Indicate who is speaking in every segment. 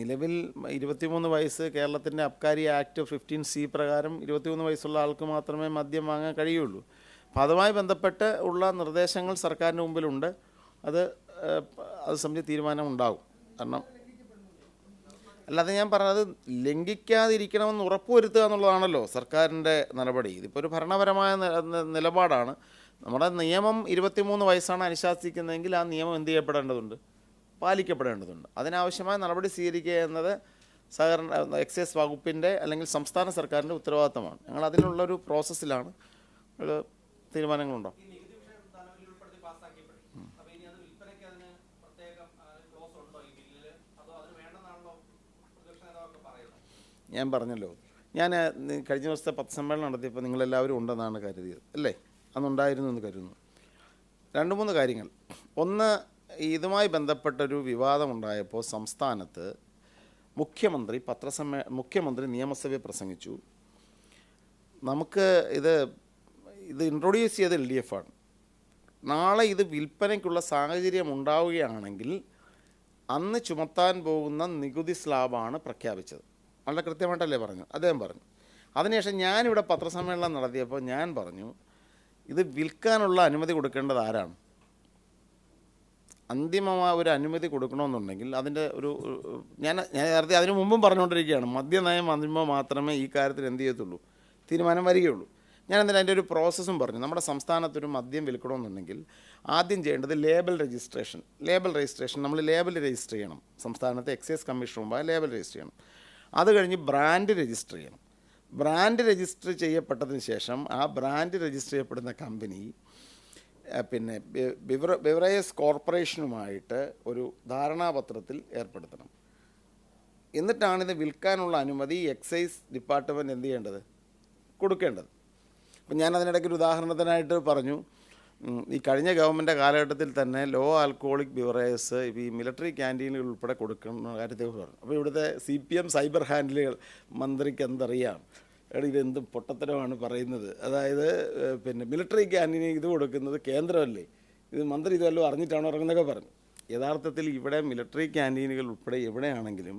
Speaker 1: നിലവിൽ 23 വയസ്സ് കേരളത്തിൻ്റെ അബ്കാരി ആക്ട് 15C പ്രകാരം 23 വയസ്സുള്ള ആൾക്ക് മാത്രമേ മദ്യം വാങ്ങാൻ കഴിയുള്ളൂ. അപ്പോൾ അതുമായി ബന്ധപ്പെട്ട് ഉള്ള നിർദ്ദേശങ്ങൾ സർക്കാരിൻ്റെ മുമ്പിലുണ്ട്. അത് സംബന്ധിച്ച് തീരുമാനം ഉണ്ടാകും. കാരണം അല്ലാതെ ഞാൻ പറഞ്ഞത് ലംഘിക്കാതിരിക്കണമെന്ന് ഉറപ്പുവരുത്തുക എന്നുള്ളതാണല്ലോ സർക്കാരിൻ്റെ നടപടി. ഇതിപ്പോൾ ഒരു ഭരണപരമായ നിലപാടാണ്. നമ്മുടെ നിയമം 23 വയസ്സാണ് അനുശാസിക്കുന്നതെങ്കിൽ ആ നിയമം എന്ത് ചെയ്യപ്പെടേണ്ടതുണ്ട്? പാലിക്കപ്പെടേണ്ടതുണ്ട്. അതിനാവശ്യമായ നടപടി സ്വീകരിക്കുക എന്നത് എക്സൈസ് വകുപ്പിൻ്റെ അല്ലെങ്കിൽ സംസ്ഥാന സർക്കാരിൻ്റെ ഉത്തരവാദിത്തമാണ്. ഞങ്ങൾ അതിനുള്ളൊരു പ്രോസസ്സിലാണ്. തീരുമാനങ്ങളുണ്ടോ? ഞാൻ പറഞ്ഞല്ലോ, ഞാൻ കഴിഞ്ഞ ദിവസത്തെ പത്രസമ്മേളനം നടത്തിയപ്പോൾ നിങ്ങളെല്ലാവരും ഉണ്ടെന്നാണ് കരുതിയത് അല്ലേ? അന്നുണ്ടായിരുന്നു എന്ന് കരുതുന്നു. 2-3 കാര്യങ്ങൾ. ഒന്ന്, ഇതുമായി ബന്ധപ്പെട്ടൊരു വിവാദമുണ്ടായപ്പോൾ സംസ്ഥാനത്ത് മുഖ്യമന്ത്രി നിയമസഭയിൽ പ്രസംഗിച്ചു. നമുക്ക് ഇത് ഇൻട്രൊഡ്യൂസ് ചെയ്ത LDF ആണ്. നാളെ ഇത് വിൽപ്പനയ്ക്കുള്ള സാഹചര്യം ഉണ്ടാവുകയാണെങ്കിൽ അന്ന് ചുമത്താൻ പോകുന്ന നികുതി സ്ലാബാണ് പ്രഖ്യാപിച്ചത്. വളരെ കൃത്യമായിട്ടല്ലേ പറഞ്ഞു? അദ്ദേഹം പറഞ്ഞു. അതിനുശേഷം ഞാനിവിടെ പത്രസമ്മേളനം നടത്തിയപ്പോൾ ഞാൻ പറഞ്ഞു, ഇത് വിൽക്കാനുള്ള അനുമതി കൊടുക്കേണ്ടത് ആരാണ്? അന്തിമമായ ഒരു അനുമതി കൊടുക്കണമെന്നുണ്ടെങ്കിൽ അതിൻ്റെ ഞാൻ നേരത്തെ അതിനു മുമ്പും പറഞ്ഞുകൊണ്ടിരിക്കുകയാണ്, മദ്യനയം അന്തിമം മാത്രമേ ഈ കാര്യത്തിൽ എന്ത് ചെയ്യത്തുള്ളൂ, തീരുമാനം വരികയുള്ളൂ. ഞാൻ എന്നിട്ട് അതിൻ്റെ ഒരു പ്രോസസ്സും പറഞ്ഞു. നമ്മുടെ സംസ്ഥാനത്തൊരു മദ്യം വിൽക്കണമെന്നുണ്ടെങ്കിൽ ആദ്യം ചെയ്യേണ്ടത് ലേബൽ രജിസ്ട്രേഷൻ നമ്മൾ ലേബൽ രജിസ്റ്റർ ചെയ്യണം. സംസ്ഥാനത്തെ എക്സൈസ് കമ്മീഷൻ മുമ്പായി ലേബൽ രജിസ്റ്റർ ചെയ്യണം. അത് കഴിഞ്ഞ് ബ്രാൻഡ് രജിസ്റ്റർ ചെയ്യണം. ബ്രാൻഡ് രജിസ്റ്റർ ചെയ്യപ്പെട്ടതിന് ശേഷം ആ ബ്രാൻഡ് രജിസ്റ്റർ ചെയ്യപ്പെടുന്ന കമ്പനി പിന്നെ ബിവറേജസ് കോർപ്പറേഷനുമായിട്ട് ഒരു ധാരണാപത്രത്തിൽ ഏർപ്പെടുത്തണം. എന്നിട്ടാണിത് വിൽക്കാനുള്ള അനുമതി എക്സൈസ് ഡിപ്പാർട്ട്മെൻറ്റ് എന്ത് ചെയ്യേണ്ടത്? കൊടുക്കേണ്ടത്. അപ്പം ഞാൻ അതിനിടയ്ക്ക് ഒരു ഉദാഹരണത്തിനായിട്ട് പറഞ്ഞു, ഈ കഴിഞ്ഞ ഗവൺമെൻറ് കാലഘട്ടത്തിൽ തന്നെ ലോ ആൽക്കഹോളിക് ബിവറേജസ് ഈ മിലിറ്ററി ക്യാൻറ്റീനുകൾ ഉൾപ്പെടെ കൊടുക്കുന്ന കാര്യത്തെ പറഞ്ഞു. അപ്പോൾ ഇവിടുത്തെ CPM സൈബർ ഹാൻഡിലുകൾ മന്ത്രിക്ക് എന്തറിയാം, ഇതെന്ത് പൊട്ടത്തരമാണ് പറയുന്നത്, അതായത് പിന്നെ മിലിറ്ററി ക്യാൻറ്റീന് ഇത് കൊടുക്കുന്നത് കേന്ദ്രമല്ലേ, ഇത് മന്ത്രി ഇതെല്ലാം അറിഞ്ഞിട്ടാണോ ഇറങ്ങുന്നതൊക്കെ പറഞ്ഞു. യഥാർത്ഥത്തിൽ ഇവിടെ മിലിറ്ററി ക്യാൻറ്റീനുകൾ ഉൾപ്പെടെ എവിടെയാണെങ്കിലും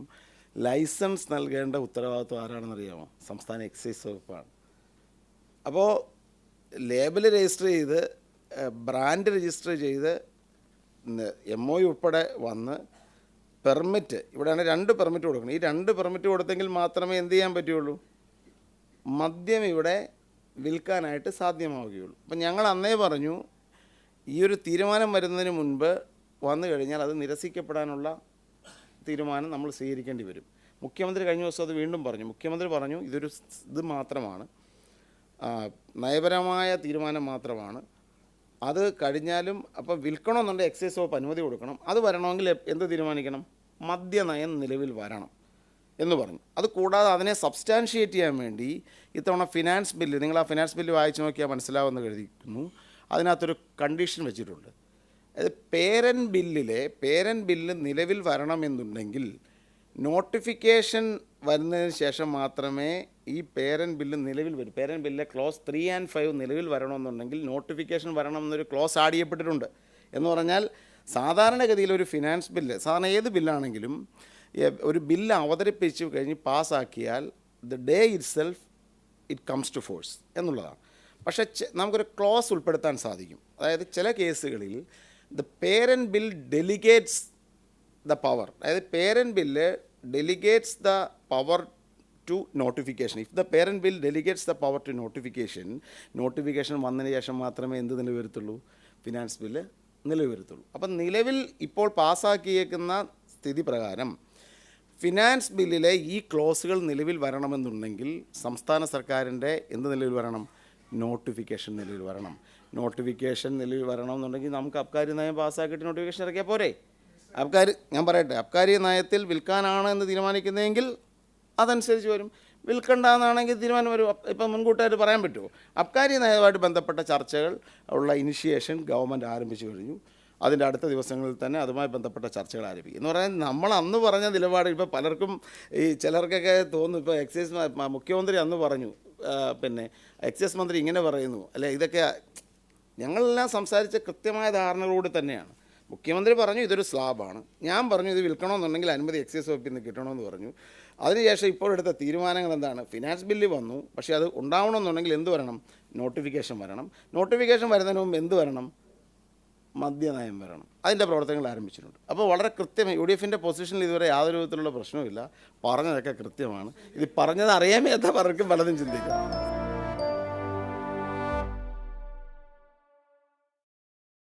Speaker 1: ലൈസൻസ് നൽകേണ്ട ഉത്തരവാദിത്വം ആരാണെന്നറിയാമോ? സംസ്ഥാന എക്സൈസ് വകുപ്പാണ്. അപ്പോൾ ലേബൽ രജിസ്റ്റർ ചെയ്ത് ബ്രാൻഡ് രജിസ്റ്റർ ചെയ്ത് MOU ഉൾപ്പെടെ വന്ന് പെർമിറ്റ്, ഇവിടെയാണ് 2 പെർമിറ്റ് കൊടുക്കണം. ഈ 2 പെർമിറ്റ് കൊടുത്തെങ്കിൽ മാത്രമേ എന്ത് ചെയ്യാൻ പറ്റുകയുള്ളൂ? മദ്യം ഇവിടെ വിൽക്കാനായിട്ട് സാധ്യമാവുകയുള്ളൂ. അപ്പം ഞങ്ങൾ അന്നേ പറഞ്ഞു, ഈ ഒരു തീരുമാനം വരുന്നതിന് മുൻപ് വന്നു കഴിഞ്ഞാൽ അത് നിരസിക്കപ്പെടാനുള്ള തീരുമാനം നമ്മൾ സ്വീകരിക്കേണ്ടി വരും. മുഖ്യമന്ത്രി കഴിഞ്ഞ ദിവസം അത് വീണ്ടും പറഞ്ഞു. മുഖ്യമന്ത്രി പറഞ്ഞു, ഇത് മാത്രമാണ്, നയപരമായ തീരുമാനം മാത്രമാണ്, അത് കഴിഞ്ഞാലും അപ്പോൾ വിൽക്കണമെന്നുണ്ടെങ്കിൽ എക്സൈസ് വകുപ്പ് അനുമതി കൊടുക്കണം. അത് വരണമെങ്കിൽ എന്ത് തീരുമാനിക്കണം? മദ്യനയം നിലവിൽ വരണം എന്ന് പറഞ്ഞു. അത് കൂടാതെ അതിനെ സബ്സ്റ്റാൻഷിയേറ്റ് ചെയ്യാൻ വേണ്ടി ഇത്തവണ ഫിനാൻസ് ബില്ല്, നിങ്ങൾ ആ ഫിനാൻസ് ബില്ല് വായിച്ച് നോക്കിയാൽ മനസ്സിലാവുമെന്ന് കരുതിക്കുന്നു, അതിനകത്തൊരു കണ്ടീഷൻ വെച്ചിട്ടുണ്ട്. അത് പേരൻറ്റ് ബില്ല് നിലവിൽ വരണമെന്നുണ്ടെങ്കിൽ നോട്ടിഫിക്കേഷൻ വരുന്നതിന് ശേഷം മാത്രമേ ഈ പേരൻറ്റ് ബില്ല് നിലവിൽ വരും. പേരൻറ്റ് ബില്ലിലെ ക്ലോസ് 3 and 5 നിലവിൽ വരണമെന്നുണ്ടെങ്കിൽ നോട്ടിഫിക്കേഷൻ വരണമെന്നൊരു ക്ലോസ് ആഡ് ചെയ്യപ്പെട്ടിട്ടുണ്ട്. എന്ന് പറഞ്ഞാൽ സാധാരണഗതിയിൽ ഒരു ഫിനാൻസ് ബില്ല്, സാധാരണ ഏത് ബില്ലാണെങ്കിലും ഒരു ബില്ല് അവതരിപ്പിച്ച് കഴിഞ്ഞ് പാസ്സാക്കിയാൽ the day it comes to force എന്നുള്ളതാണ്. പക്ഷേ നമുക്കൊരു ക്ലോസ് ഉൾപ്പെടുത്താൻ സാധിക്കും. അതായത് ചില കേസുകളിൽ the parent bill delegates the power, അതായത് parent bill delegates the power to notification. If the parent bill delegates the power to notification വന്നതിന് ശേഷം മാത്രമേ എന്ത് നിലവിൽ വരത്തുള്ളൂ? ഫിനാൻസ് ബില്ല് നിലവിൽ വരത്തുള്ളൂ. അപ്പം നിലവിൽ ഇപ്പോൾ പാസ്സാക്കിയേക്കുന്ന സ്ഥിതി പ്രകാരം ഫിനാൻസ് ബില്ലിലെ ഈ ക്ലോസുകൾ നിലവിൽ വരണമെന്നുണ്ടെങ്കിൽ സംസ്ഥാന സർക്കാരിൻ്റെ എന്ത് നിലവിൽ വരണം? നോട്ടിഫിക്കേഷൻ നിലവിൽ വരണം. നോട്ടിഫിക്കേഷൻ നിലവിൽ വരണമെന്നുണ്ടെങ്കിൽ നമുക്ക് അബ്കാരി നയം പാസ്സാക്കിയിട്ട് നോട്ടിഫിക്കേഷൻ ഇറക്കിയാൽ പോരെ? ഞാൻ പറയട്ടെ, അബ്കാരി നയത്തിൽ വിൽക്കാനാണ് എന്ന് തീരുമാനിക്കുന്നതെങ്കിൽ അതനുസരിച്ച് വരും. വിൽക്കണ്ടെന്നാണെങ്കിൽ തീരുമാനം വരും. ഇപ്പം മുൻകൂട്ടായിട്ട് പറയാൻ പറ്റുമോ? അബ്കാരി നയവുമായിട്ട് ബന്ധപ്പെട്ട ചർച്ചകൾ ഉള്ള ഇനിഷ്യേഷൻ ഗവൺമെൻറ് ആരംഭിച്ചു കഴിഞ്ഞു. അതിൻ്റെ അടുത്ത ദിവസങ്ങളിൽ തന്നെ അതുമായി ബന്ധപ്പെട്ട ചർച്ചകൾ ആരംഭിക്കും. എന്ന് പറഞ്ഞാൽ നമ്മൾ അന്ന് പറഞ്ഞ നിലപാട് ഇപ്പോൾ പലർക്കും ചിലർക്കൊക്കെ തോന്നും, ഇപ്പോൾ എക്സൈസ് മുഖ്യമന്ത്രി അന്ന് പറഞ്ഞു, പിന്നെ എക്സൈസ് മന്ത്രി ഇങ്ങനെ പറയുന്നു, അല്ലെ, ഇതൊക്കെ ഞങ്ങളെല്ലാം സംസാരിച്ച കൃത്യമായ ധാരണകളോട് തന്നെയാണ്. മുഖ്യമന്ത്രി പറഞ്ഞു ഇതൊരു സ്ലാബാണ്. ഞാൻ പറഞ്ഞു ഇത് വിൽക്കണമെന്നുണ്ടെങ്കിൽ അനുമതി എക്സൈസ് വകുപ്പിൽ നിന്ന് കിട്ടണമെന്ന് പറഞ്ഞു. അതിനുശേഷം ഇപ്പോൾ എടുത്ത തീരുമാനങ്ങൾ എന്താണ്? ഫിനാൻസ് ബില്ല് വന്നു, പക്ഷേ അത് ഉണ്ടാവണമെന്നുണ്ടെങ്കിൽ എന്ത് വരണം? നോട്ടിഫിക്കേഷൻ വരണം. നോട്ടിഫിക്കേഷൻ വരുന്നതിന് മുമ്പ് എന്ത് വരണം? മദ്യനയം വരണം. അതിൻ്റെ പ്രവർത്തനങ്ങൾ ആരംഭിച്ചിട്ടുണ്ട്. അപ്പോൾ വളരെ കൃത്യമായി UDF പൊസിഷനിൽ ഇതുവരെ യാതൊരു വിധത്തിലുള്ള പ്രശ്നവുമില്ല. പറഞ്ഞതൊക്കെ കൃത്യമാണ്. ഇത് പറഞ്ഞത് അറിയാൻ മേത്ത പലർക്കും പലതും ചിന്തിക്കാം.